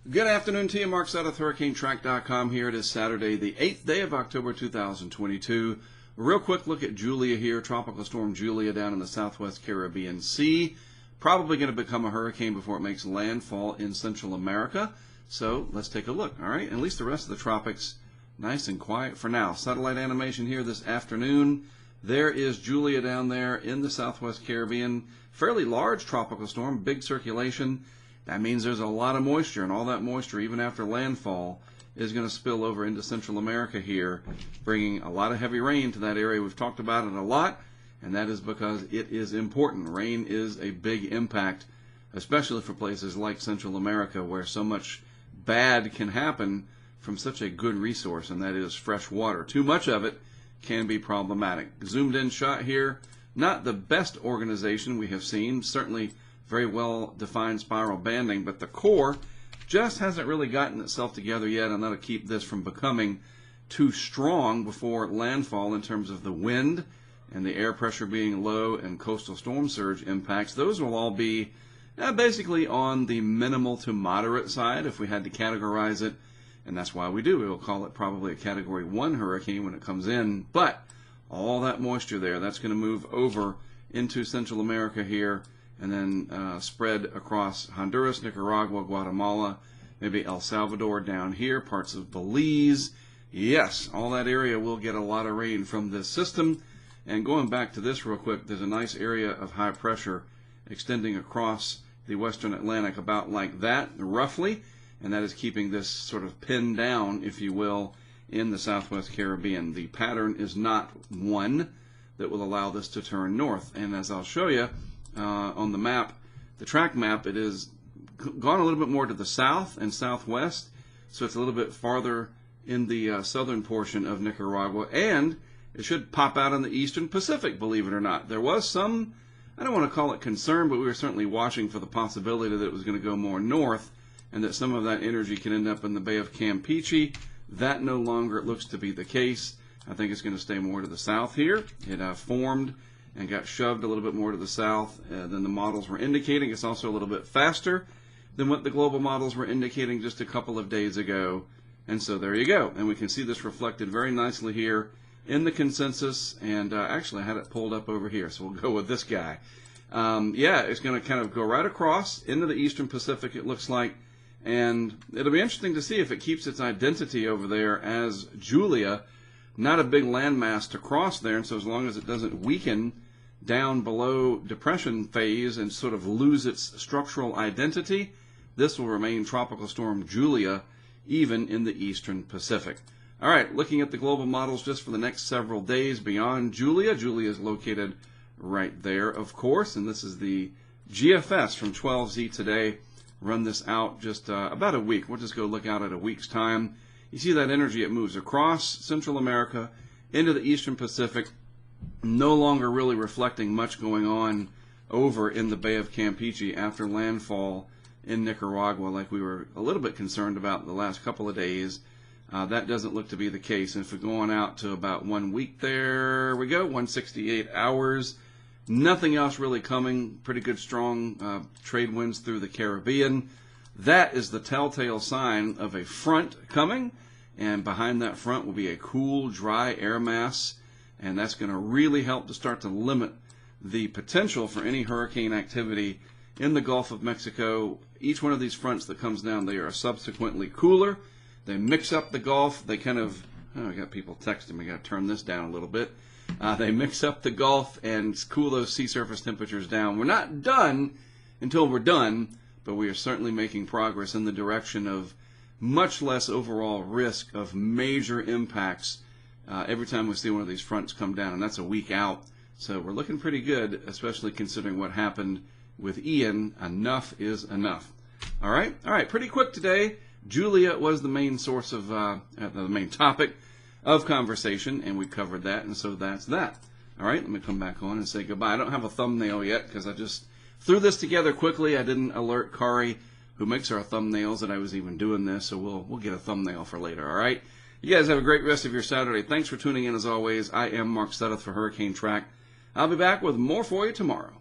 Good afternoon to you, Mark Sudduth, HurricaneTrack.com. Here it is Saturday, the 8th day of October 2022. Real quick look at Julia here, Tropical Storm Julia down in the southwest Caribbean Sea. Probably going to become a hurricane before it makes landfall in Central America. So let's take a look, all right? At least the rest of the tropics nice and quiet for now. Satellite animation here this afternoon. There is Julia down there in the southwest Caribbean. Fairly large tropical storm, big circulation. That means there's a lot of moisture, and all that moisture, even after landfall, is going to spill over into Central America here, bringing a lot of heavy rain to that area. We've talked about it a lot, and that is because it is important. Rain is a big impact, especially for places like Central America, where so much bad can happen from such a good resource, and that is fresh water. Too much of it can be problematic. Zoomed in shot here. Not the best organization we have seen, certainly very well-defined spiral banding, but the core just hasn't really gotten itself together yet, and that'll keep this from becoming too strong before landfall in terms of the wind and the air pressure being low and coastal storm surge impacts. Those will all be basically on the minimal to moderate side if we had to categorize it, and that's why we do. We'll call it probably a Category 1 hurricane when it comes in, but all that moisture there, that's going to move over into Central America here, and then spread across Honduras, Nicaragua, Guatemala, maybe El Salvador down here, parts of Belize. Yes, all that area will get a lot of rain from this system. And going back to this real quick, there's a nice area of high pressure extending across the western Atlantic about like that, roughly, and that is keeping this sort of pinned down, if you will, in the southwest Caribbean. The pattern is not one that will allow this to turn north, and as I'll show you, on the map, the track map, it is gone a little bit more to the south and southwest, so it's a little bit farther in the southern portion of Nicaragua, and it should pop out in the eastern Pacific, believe it or not. There was some, I don't want to call it concern, but we were certainly watching for the possibility that it was going to go more north and that some of that energy can end up in the Bay of Campeche. That no longer looks to be the case. I think it's going to stay more to the south here. It formed and got shoved a little bit more to the south than the models were indicating. It's also a little bit faster than what the global models were indicating just a couple of days ago. And so there you go. And we can see this reflected very nicely here in the consensus. And actually, I had it pulled up over here, so we'll go with this guy. Yeah, it's going to kind of go right across into the eastern Pacific, it looks like. And it'll be interesting to see if it keeps its identity over there as Julia. Not a big landmass to cross there, and so as long as it doesn't weaken down below depression phase and sort of lose its structural identity, this will remain Tropical Storm Julia even in the eastern Pacific. All right, looking at the global models just for the next several days beyond Julia. Julia is located right there, of course, and this is the GFS from 12Z today. Run this out just about a week. We'll just go look out at a week's time. You see that energy, it moves across Central America into the eastern Pacific, no longer really reflecting much going on over in the Bay of Campeche after landfall in Nicaragua like we were a little bit concerned about the last couple of days. That doesn't look to be the case. And if we're going out to about 1 week, there we go, 168 hours. Nothing else really coming. Pretty good strong trade winds through the Caribbean. That is the telltale sign of a front coming, and behind that front will be a cool, dry air mass, and that's going to really help to start to limit the potential for any hurricane activity in the Gulf of Mexico. Each one of these fronts that comes down, they are subsequently cooler. They mix up the Gulf. They kind of, oh, I got people texting me. Got to turn this down a little bit. They mix up the Gulf and cool those sea surface temperatures down. We're not done until we're done, but we are certainly making progress in the direction of much less overall risk of major impacts every time we see one of these fronts come down, and that's a week out. So we're looking pretty good, especially considering what happened with Ian. Enough is enough. All right, pretty quick today. Julia was the main source of, the main topic of conversation, and we covered that, and so that's that. All right, let me come back on and say goodbye. I don't have a thumbnail yet because I just threw this together quickly. I didn't alert Kari, who makes our thumbnails, that I was even doing this, so we'll get a thumbnail for later, all right? You guys have a great rest of your Saturday. Thanks for tuning in as always. I am Mark Sudduth for Hurricane Track. I'll be back with more for you tomorrow.